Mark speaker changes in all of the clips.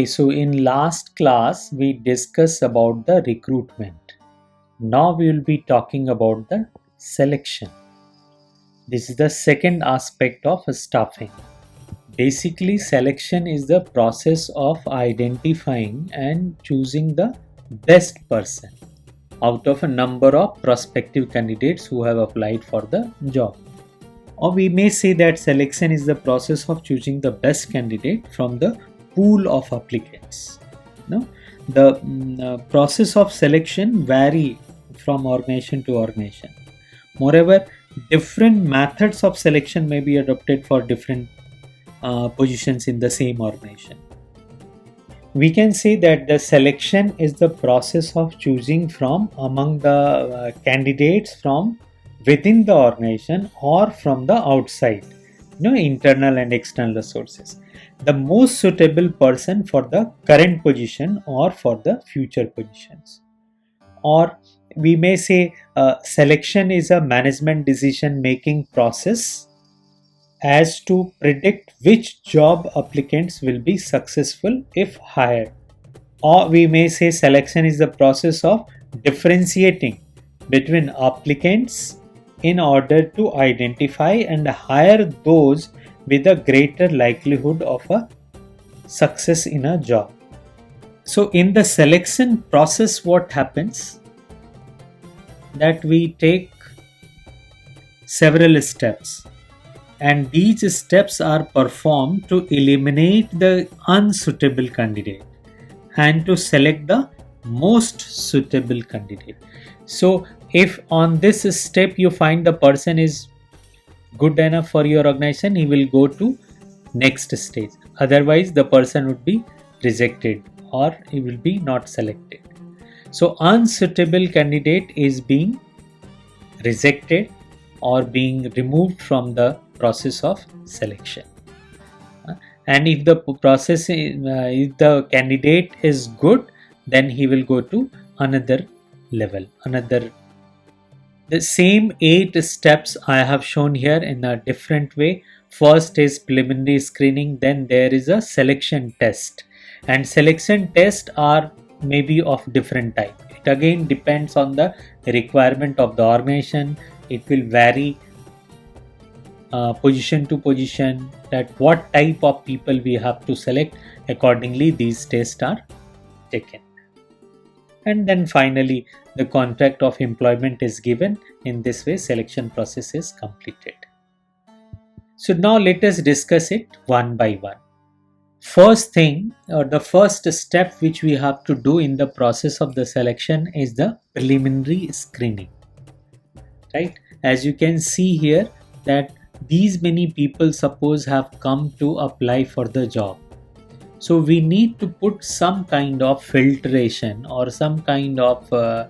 Speaker 1: Okay, so in last class we discussed about the recruitment. Now we will be talking about the selection. This is the second aspect of staffing. Basically, selection is the process of identifying and choosing the best person out of a number of prospective candidates who have applied for the job. Or we may say that selection is the process of choosing the best candidate from the pool of applicants. No, the process of selection vary from organization to organization. Moreover, different methods of selection may be adopted for different positions in the same organization. We can say that the selection is the process of choosing from among the candidates from within the organization or from the outside, internal and external sources, the most suitable person for the current position or for the future positions. Or we may say selection is a management decision making process as to predict which job applicants will be successful if hired. Or we may say selection is the process of differentiating between applicants in order to identify and hire those with a greater likelihood of a success in a job. So in the selection process, what happens? That we take several steps, and these steps are performed to eliminate the unsuitable candidate and to select the most suitable candidate. So if on this step you find the person is good enough for your organization, he will go to next stage. Otherwise the person would be rejected or he will be not selected. So unsuitable candidate is being rejected or being removed from the process of selection. And if the process if the candidate is good, then he will go to another level, the same 8 steps I have shown here in a different way. First is preliminary screening, then there is a selection test, and selection tests are maybe of different type. It again depends on the requirement of the organization. It will vary position to position, that what type of people we have to select. Accordingly these tests are taken, and then finally the contract of employment is given. In this way selection process is completed. So now let us discuss it one by one. First thing, or the first step which we have to do in the process of the selection, is the preliminary screening, right? As you can see here, that these many people suppose have come to apply for the job. So we need to put some kind of filtration or some kind of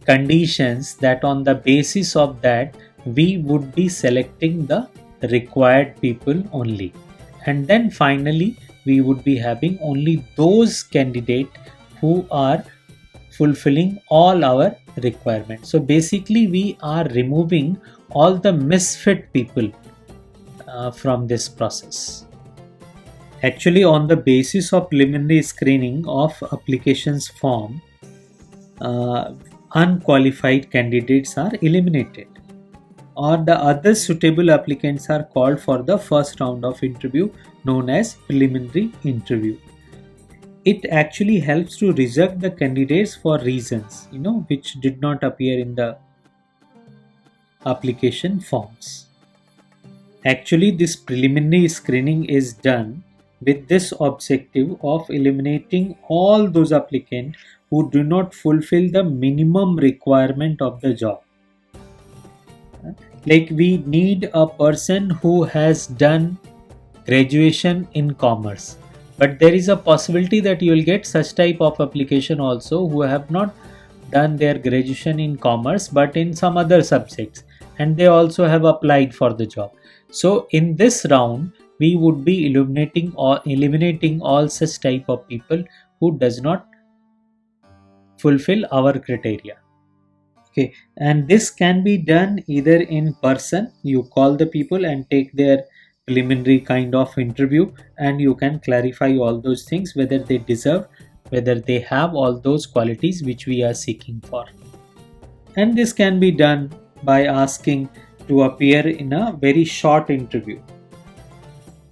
Speaker 1: conditions, that on the basis of that we would be selecting the required people only, and then finally we would be having only those candidates who are fulfilling all our requirements. So basically we are removing all the misfit people from this process. Actually, on the basis of preliminary screening of applications form, unqualified candidates are eliminated, or the other suitable applicants are called for the first round of interview, known as preliminary interview. It actually helps to reject the candidates for reasons which did not appear in the application forms. Actually, this preliminary screening is done with this objective of eliminating all those applicants who do not fulfill the minimum requirement of the job. Like, we need a person who has done graduation in commerce, but there is a possibility that you will get such type of application also who have not done their graduation in commerce but in some other subjects, and they also have applied for the job. So in this round we would be eliminating all such type of people who does not fulfill our criteria. Okay, and this can be done either in person, you call the people and take their preliminary kind of interview, and you can clarify all those things, whether they deserve, whether they have all those qualities which we are seeking for. And this can be done by asking to appear in a very short interview,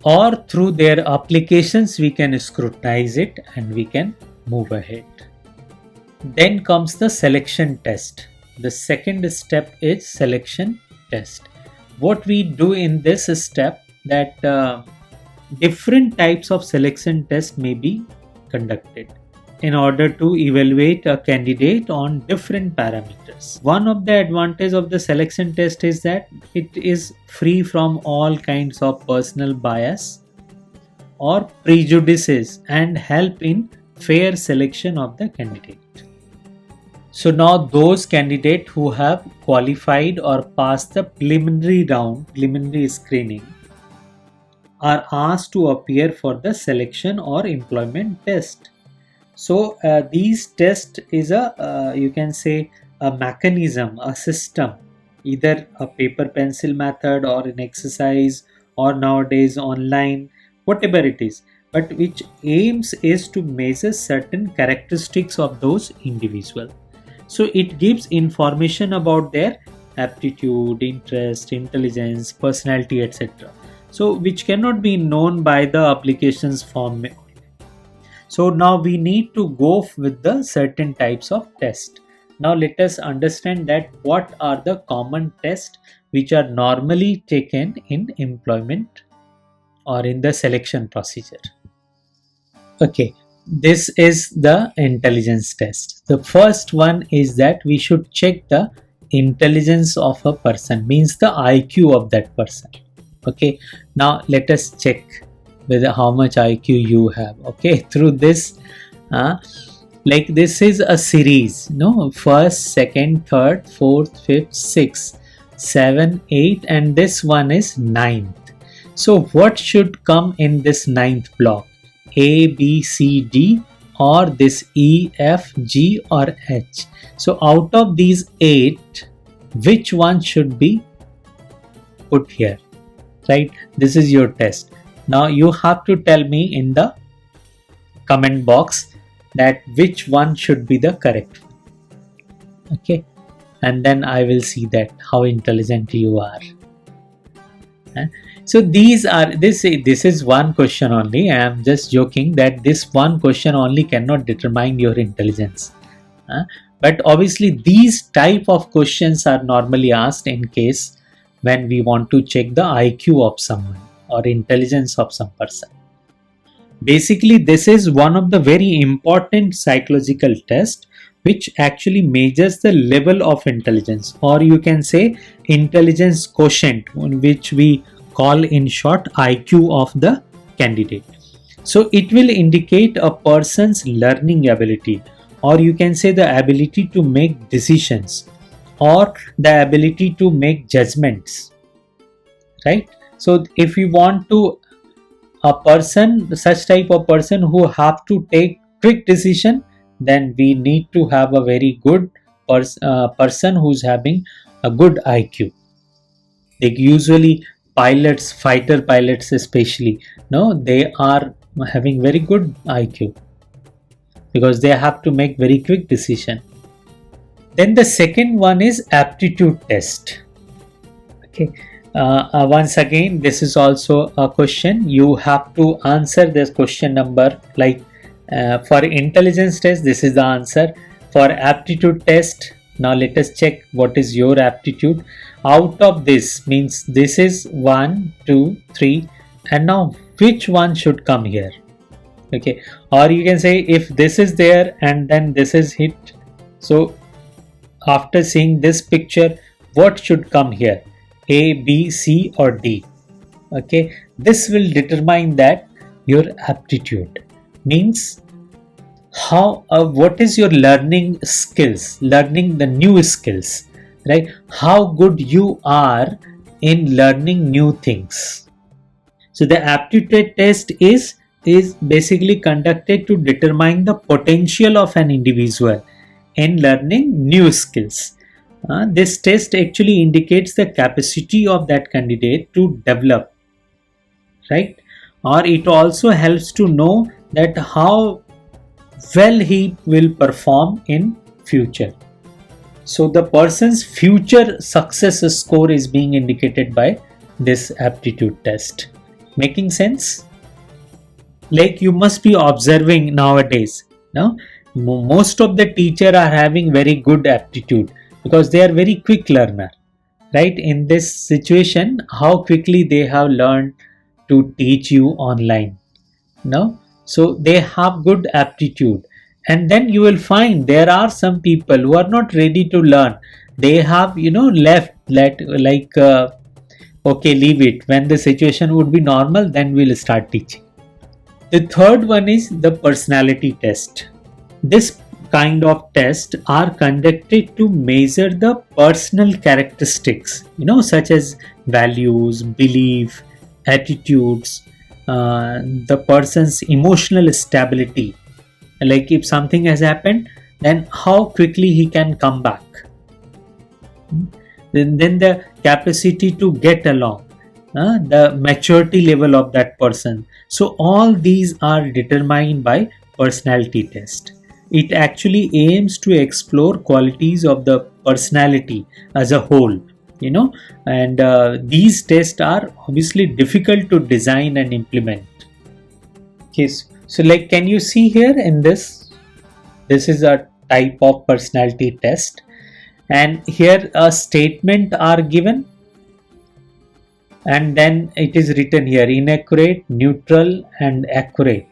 Speaker 1: or through their applications we can scrutinize it and we can move ahead. Then comes the selection test. The second step is selection test. What we do in this step, that different types of selection test may be conducted in order to evaluate a candidate on different parameters. One of the advantage of the selection test is that it is free from all kinds of personal bias or prejudices and help in fair selection of the candidate. So now those candidates who have qualified or passed the preliminary round, preliminary screening, are asked to appear for the selection or employment test. So these tests is a you can say a mechanism, a system, either a paper pencil method or an exercise, or nowadays online, whatever it is, but which aims is to measure certain characteristics of those individuals. So it gives information about their aptitude, interest, intelligence, personality, etc. So which cannot be known by the applications form. So now we need to go with the certain types of test. Now let us understand that what are the common tests which are normally taken in employment or in the selection procedure. Okay, this is the intelligence test. The first one is that we should check the intelligence of a person, means the IQ of that person. Okay, now let us check whether how much IQ you have. Okay, through this like this is a series, no, first, second, third, fourth, fifth, sixth, 7, 8, and this one is 9th. So what should come in this 9th block? A, B, C, D, or this E, F, G, or H. So out of these 8, which one should be put here? Right? This is your test. Now you have to tell me in the comment box that which one should be the correct one. Okay, and then I will see that how intelligent you are. So these are this is one question only. I am just joking that this one question only cannot determine your intelligence. But obviously these type of questions are normally asked in case when we want to check the IQ of someone or intelligence of some person. Basically, this is one of the very important psychological tests which actually measures the level of intelligence, or you can say intelligence quotient, which we call in short IQ of the candidate. So it will indicate a person's learning ability, or you can say the ability to make decisions, or the ability to make judgments, right? So if we want to a person, such type of person who have to take quick decision, then we need to have a very good person who's having a good IQ. Like usually pilots, fighter pilots especially, no, they are having very good IQ because they have to make very quick decision. Then the second one is aptitude test. Okay. Once again, this is also a question. You have to answer this question number, like for intelligence test, this is the answer. For aptitude test, now let us check what is your aptitude. Out of this, means this is 1, 2, 3, and now which one should come here? Okay, or you can say if this is there and then this is hit. So after seeing this picture, what should come here? A, B, C, or D. Okay, this will determine that your aptitude, means how what is your learning skills, learning the new skills, right? How good you are in learning new things. So the aptitude test is basically conducted to determine the potential of an individual in learning new skills. This test actually indicates the capacity of that candidate to develop right? Or it also helps to know that how well he will perform in future. So the person's future success score is being indicated by this aptitude test. Making sense? Like you must be observing nowadays. Now, most of the teacher are having very good aptitude because they are very quick learner, right? In this situation, how quickly they have learned to teach you online. No, so they have good aptitude, and then you will find there are some people who are not ready to learn. They have left let like okay, leave it. When the situation would be normal, then we'll start teaching. The third one is the personality test. This kind of test are conducted to measure the personal characteristics, such as values, belief, attitudes, the person's emotional stability. Like if something has happened, then how quickly he can come back. Then the capacity to get along, the maturity level of that person. So all these are determined by personality test. It actually aims to explore qualities of the personality as a whole, and these tests are obviously difficult to design and implement. Okay, so like can you see here in this is a type of personality test, and here a statement are given, and then it is written here inaccurate, neutral, and accurate.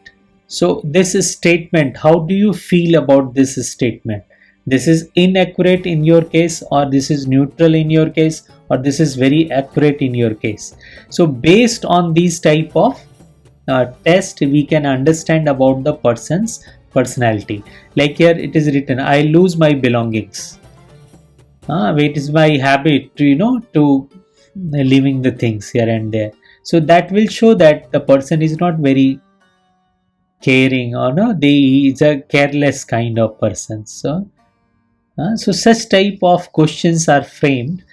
Speaker 1: So this is statement, how do you feel about this statement? This is inaccurate in your case, or this is neutral in your case, or this is very accurate in your case. So based on these type of test, we can understand about the person's personality. Like here it is written, I lose my belongings. It is my habit to leaving the things here and there. So that will show that the person is not very caring, or no, they is a careless kind of person. So such type of questions are framed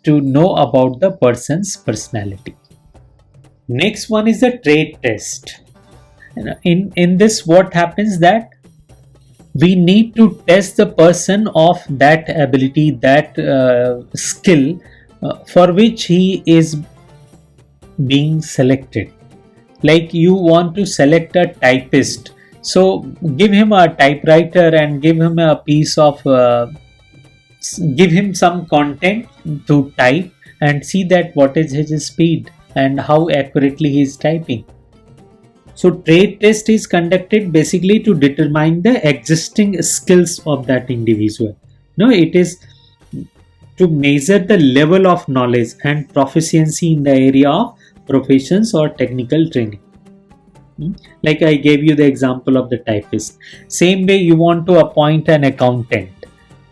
Speaker 1: to know about the person's personality. Next one is the trait test. In this, what happens that we need to test the person of that ability, that skill for which he is being selected. Like you want to select a typist, so give him a typewriter and give him a piece of give him some content to type, and see that what is his speed and how accurately he is typing. So trait test is conducted basically to determine the existing skills of that individual. It is to measure the level of knowledge and proficiency in the area of professions or technical training. Like I gave you the example of the typist. Same way you want to appoint an accountant.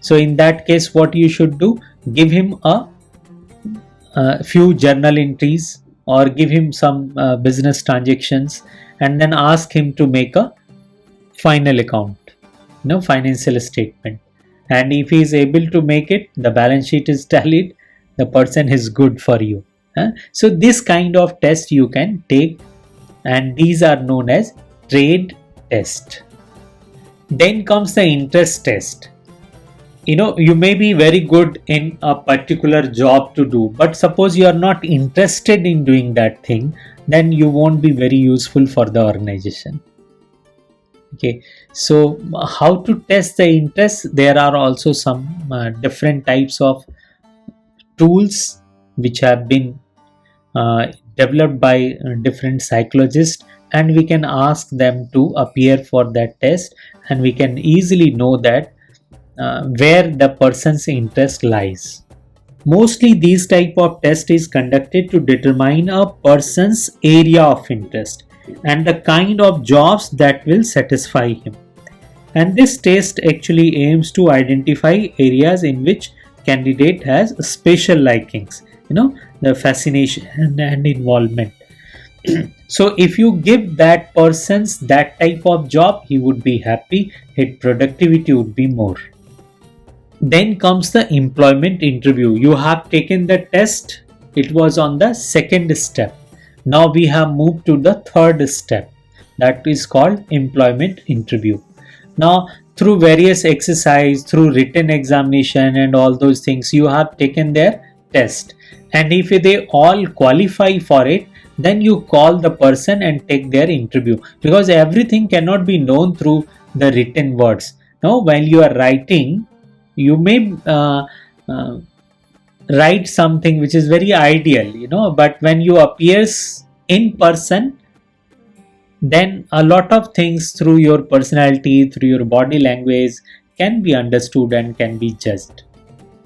Speaker 1: So in that case, what you should do, give him a few journal entries, or give him some business transactions, and then ask him to make a final account, financial statement. And if he is able to make it, the balance sheet is tallied, the person is good for you. So this kind of test you can take, and these are known as trait test. Then comes the interest test. You may be very good in a particular job to do, but suppose you are not interested in doing that thing, then you won't be very useful for the organization. Okay, so how to test the interest? There are also some different types of tools which have been developed by different psychologists, and we can ask them to appear for that test, and we can easily know that where the person's interest lies. Mostly these type of test is conducted to determine a person's area of interest and the kind of jobs that will satisfy him. And this test actually aims to identify areas in which candidate has special likings, the fascination and involvement. So if you give that person's that type of job, he would be happy, his productivity would be more. Then comes the employment interview. You have taken the test, it was on the second step. Now we have moved to the third step, that is called employment interview. Now, through various exercise, through written examination and all those things, you have taken their test. And if they all qualify for it, then you call the person and take their interview, because everything cannot be known through the written words. Now, while you are writing, you may write something which is very ideal, but when you appears in person, then a lot of things through your personality, through your body language, can be understood and can be judged.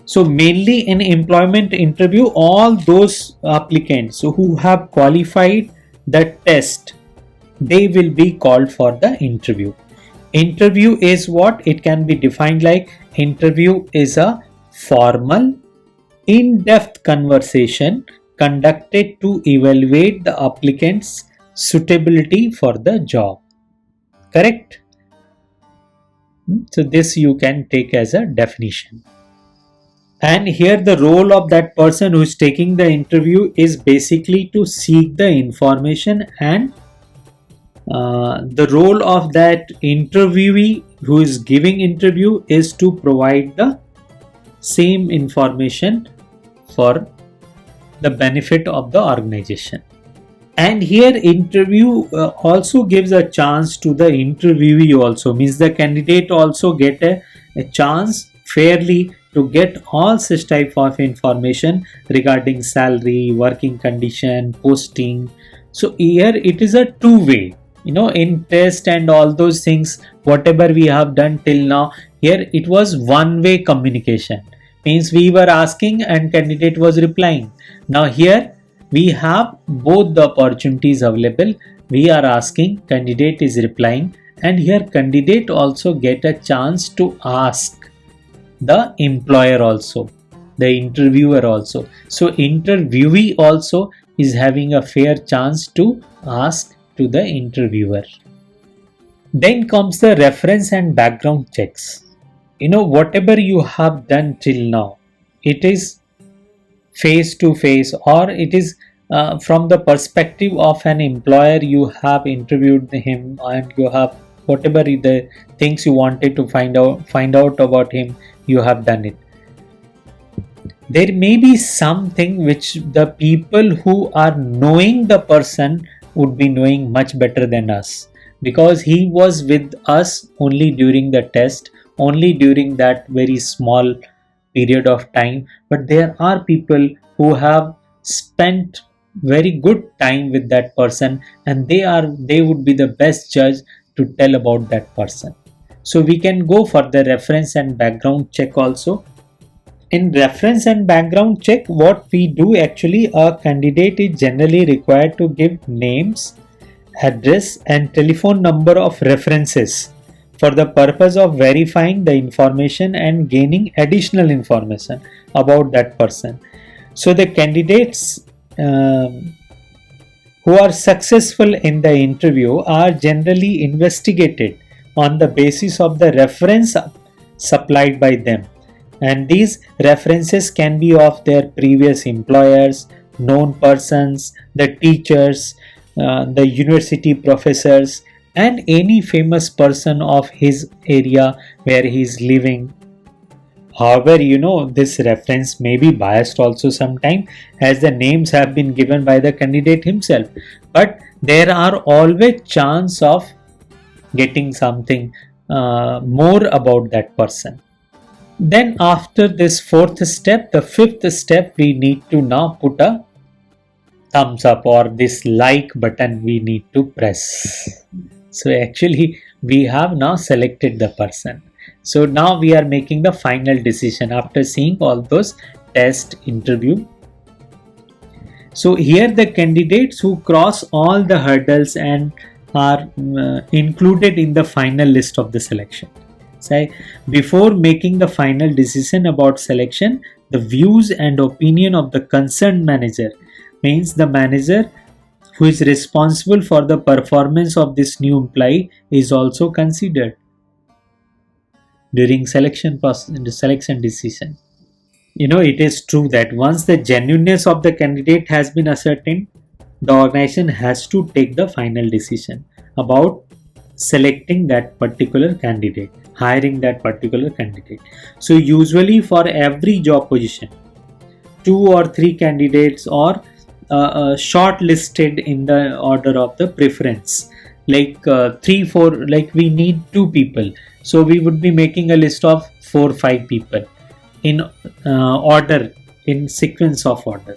Speaker 1: So mainly in employment interview, all those applicants who have qualified the test, they will be called for the interview. Interview is what? It can be defined like: interview is a formal, in-depth conversation conducted to evaluate the applicant's suitability for the job. Correct? So this you can take as a definition. And here the role of that person who is taking the interview is basically to seek the information, and the role of that interviewee who is giving interview is to provide the same information for the benefit of the organization. And here interview also gives a chance to the interviewee also, means the candidate also get a chance fairly to get all such type of information regarding salary, working condition, posting. So here it is a two-way, in test and all those things, whatever we have done till now, here it was one-way communication, means we were asking and candidate was replying. Now here we have both the opportunities available. We are asking, candidate is replying, and here candidate also get a chance to ask the employer also, the interviewer also. So interviewee also is having a fair chance to ask to the interviewer. Then comes the reference and background checks. Whatever you have done till now, it is face to face, or it is from the perspective of an employer. You have interviewed him and you have whatever the things you wanted to find out about him, you have done it. There may be something which the people who are knowing the person would be knowing much better than us, because he was with us only during the test, only during that very small period of time. But there are people who have spent very good time with that person, and they would be the best judge to tell about that person. So we can go for the reference and background check also. In reference and background check, what we do actually, a candidate is generally required to give names, address and telephone number of references for the purpose of verifying the information and gaining additional information about that person. So the candidates who are successful in the interview are generally investigated on the basis of the reference supplied by them, and these references can be of their previous employers, known persons, the teachers, the university professors, and any famous person of his area where he is living. However, this reference may be biased also sometimes, as the names have been given by the candidate himself, but there are always chance of getting something more about that person. Then after this fourth step, the fifth step, we need to now put a thumbs up, or this like button we need to press. So actually we have now selected the person. So now we are making the final decision after seeing all those test interview. So here the candidates who cross all the hurdles and are included in the final list of the selection. So before making the final decision about selection, the views and opinion of the concerned manager, means the manager who is responsible for the performance of this new employee, is also considered during selection process, the selection decision. It is true that once the genuineness of the candidate has been ascertained, the organization has to take the final decision about selecting that particular candidate, hiring that particular candidate. So usually for every job position, 2 or 3 candidates are shortlisted in the order of the preference, like 3 4, like we need 2 people, so we would be making a list of 4 5 people in order, in sequence of order.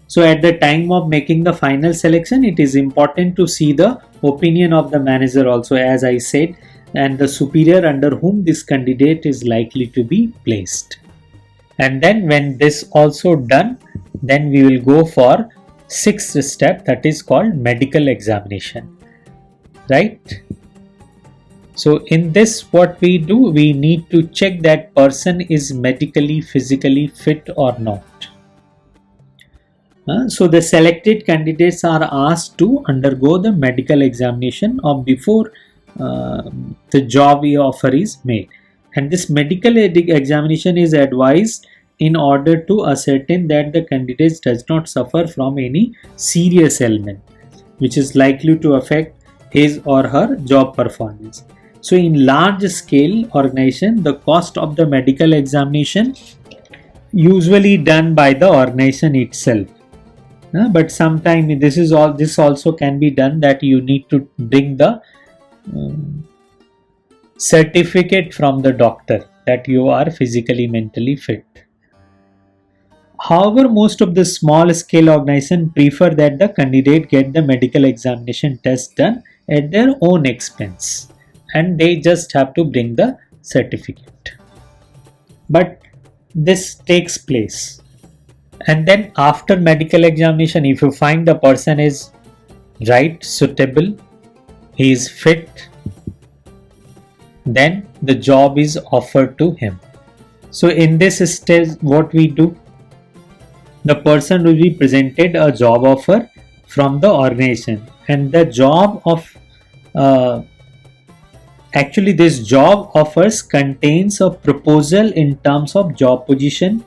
Speaker 1: So at the time of making the final selection, it is important to see the opinion of the manager also, as I said, and the superior under whom this candidate is likely to be placed. And then when this also done, then we will go for sixth step, that is called medical examination, right? So in this, what we do, we need to check that person is medically, physically fit or not. So the selected candidates are asked to undergo the medical examination or before the job offer is made. And this medical examination is advised in order to ascertain that the candidate does not suffer from any serious ailment which is likely to affect his or her job performance. So in large scale organization, the cost of the medical examination usually done by the organization itself. But sometimes this also can be done that you need to bring the certificate from the doctor that you are physically mentally fit. However, most of the small scale organizations prefer that the candidate get the medical examination test done at their own expense, and they just have to bring the certificate. But this takes place. And then after medical examination, if you find the person is right, suitable, he is fit, then the job is offered to him. So in this stage, what we do, the person will be presented a job offer from the organization, and the job of actually this job offers contains a proposal in terms of job position,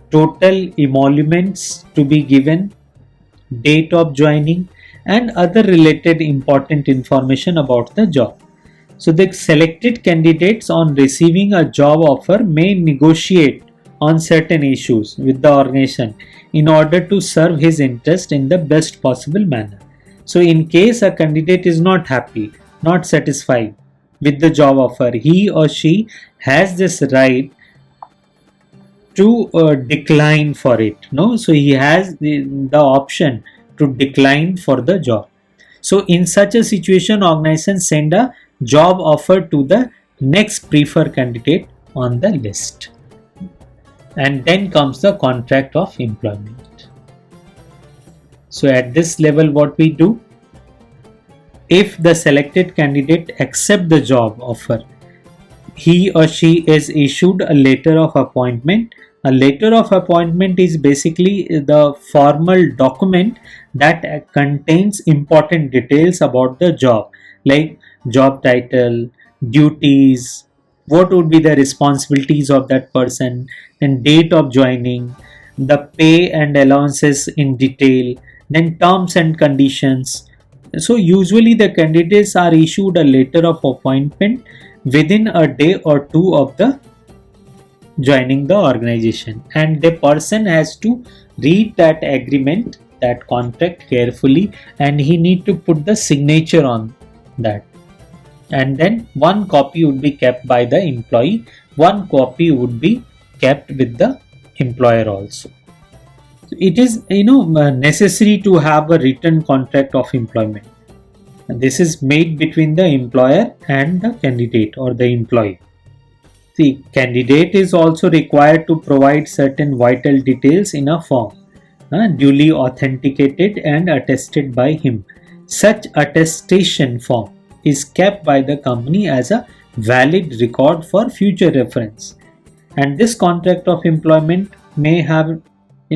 Speaker 1: total emoluments to be given, date of joining, and other related important information about the job. So the selected candidates on receiving a job offer may negotiate on certain issues with the organization in order to serve his interest in the best possible manner. So in case a candidate is not happy, not satisfied with the job offer, he or she has this right to decline for it. So he has the option to decline for the job. So in such a situation, organization send a job offer to the next preferred candidate on the list. And then comes the contract of employment. So at this level, what we do, if the selected candidate accept the job offer, he or she is issued a letter of appointment. A letter of appointment is basically the formal document that contains important details about the job, like job title, duties, what would be the responsibilities of that person, then date of joining, the pay and allowances in detail, then terms and conditions. So usually the candidates are issued a letter of appointment within a day or two of the joining the organization, and the person has to read that agreement, that contract carefully, and he need to put the signature on that. And then one copy would be kept by the employee, one copy would be kept with the employer also. It is necessary to have a written contract of employment, and this is made between the employer and the candidate or the employee. The candidate is also required to provide certain vital details in a form, duly authenticated and attested by him. Such attestation form is kept by the company as a valid record for future reference. And this contract of employment may have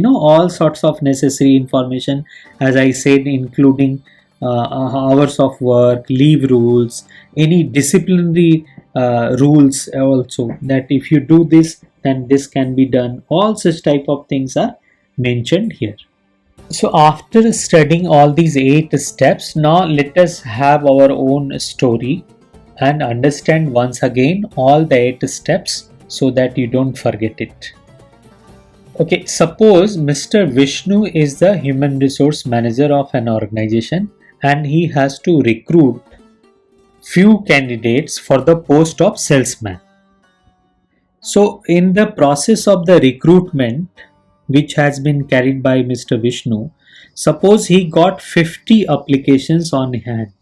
Speaker 1: all sorts of necessary information, as I said, including hours of work, leave rules, any disciplinary rules also, that if you do this then this can be done. All such type of things are mentioned here. So after studying all these 8 steps, now let us have our own story and understand once again all the 8 steps so that you don't forget it. Okay, suppose Mr. Vishnu is the human resource manager of an organization and he has to recruit few candidates for the post of salesman. So, in the process of the recruitment, which has been carried by Mr. Vishnu, suppose he got 50 applications on hand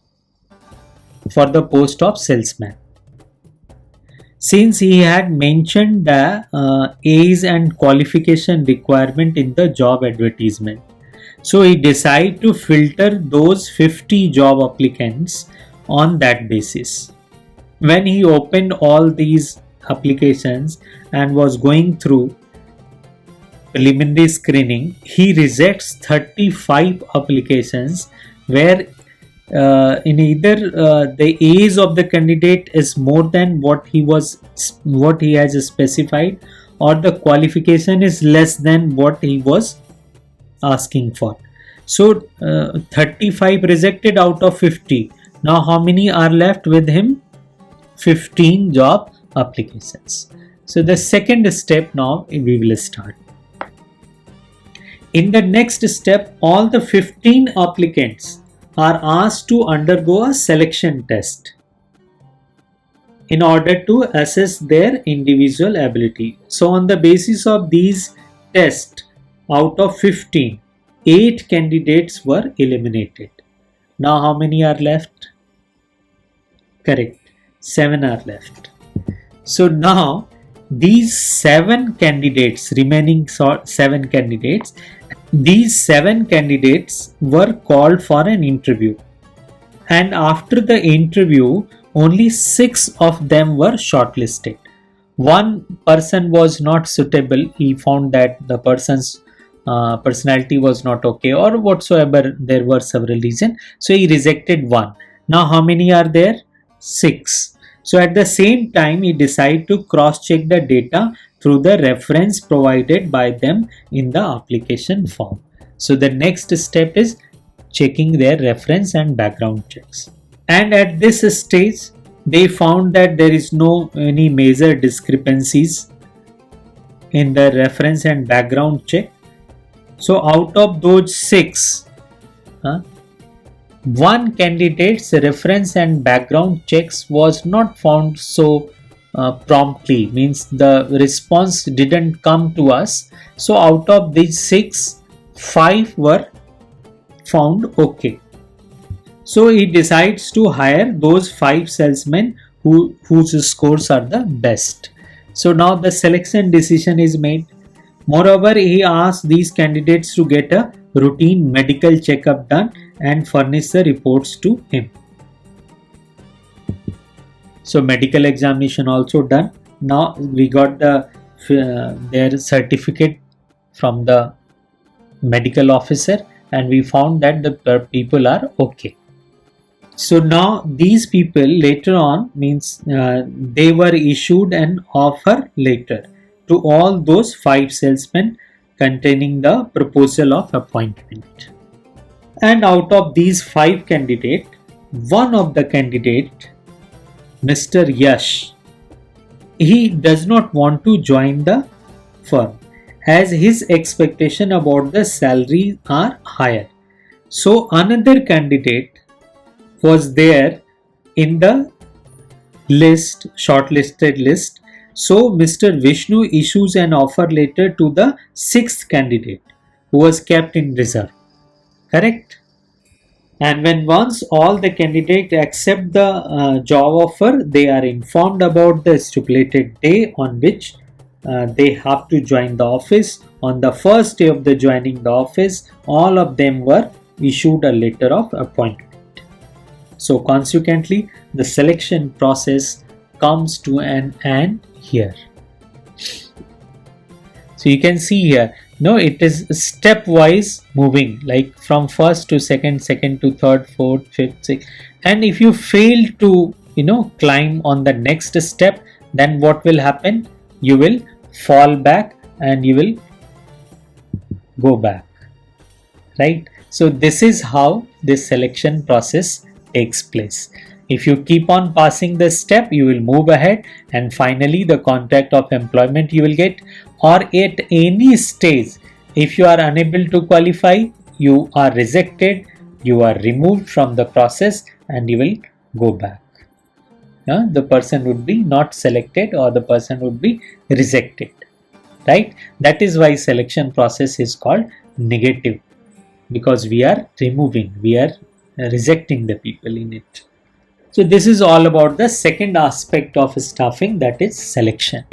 Speaker 1: for the post of salesman. Since he had mentioned the age and qualification requirement in the job advertisement, so he decided to filter those 50 job applicants on that basis. When he opened all these applications and was going through preliminary screening, he rejects 35 applications where in either the age of the candidate is more than what he has specified, or the qualification is less than what he was asking for. So 35 rejected out of 50. Now how many are left with him? 15 job applications. So the second step now we will start. In the next step, all the 15 applicants are asked to undergo a selection test in order to assess their individual ability. So on the basis of these tests, out of 15, 8 candidates were eliminated. Now how many are left? Correct, 7 are left. So now these 7 candidates, remaining 7 candidates, these 7 candidates were called for an interview, and after the interview only 6 of them were shortlisted. One person was not suitable. He found that the person's personality was not okay or whatsoever, there were several reasons, so he rejected one. Now how many are there? 6. So at the same time he decided to cross check the data through the reference provided by them in the application form. So the next step is checking their reference and background checks. And at this stage they found that there is no any major discrepancies in the reference and background check. So out of those 6, one candidate's reference and background checks was not found so promptly, means the response didn't come to us. So out of these 6, 5 were found okay. So he decides to hire those 5 salesmen whose scores are the best. So now the selection decision is made. Moreover, he asked these candidates to get a routine medical checkup done and furnish the reports to him. So medical examination also done. Now we got their certificate from the medical officer and we found that the people are okay. So now these people later on, means they were issued an offer letter to all those 5 salesmen containing the proposal of appointment. And out of these 5 candidates, one of the candidate, Mr. Yash, he does not want to join the firm as his expectation about the salary are higher. So another candidate was there in the list, shortlisted list. So Mr. Vishnu issues an offer letter to the 6th candidate who was kept in reserve. Correct? And when once all the candidates accept the job offer, they are informed about the stipulated day on which they have to join the office. On the first day of the joining the office, all of them were issued a letter of appointment. So consequently, the selection process comes to an end here. So you can see here, no, it is stepwise moving, like from first to second, second to third, fourth, fifth, sixth. And if you fail to, climb on the next step, then what will happen? You will fall back and you will go back. right? So this is how this selection process takes place. If you keep on passing this step, you will move ahead, and finally the contract of employment you will get. Or at any stage, if you are unable to qualify, you are rejected, you are removed from the process, and you will go back. The person would be not selected, or the person would be rejected, right? That is why selection process is called negative, because we are removing, we are rejecting the people in it. So this is all about the second aspect of staffing, that is selection.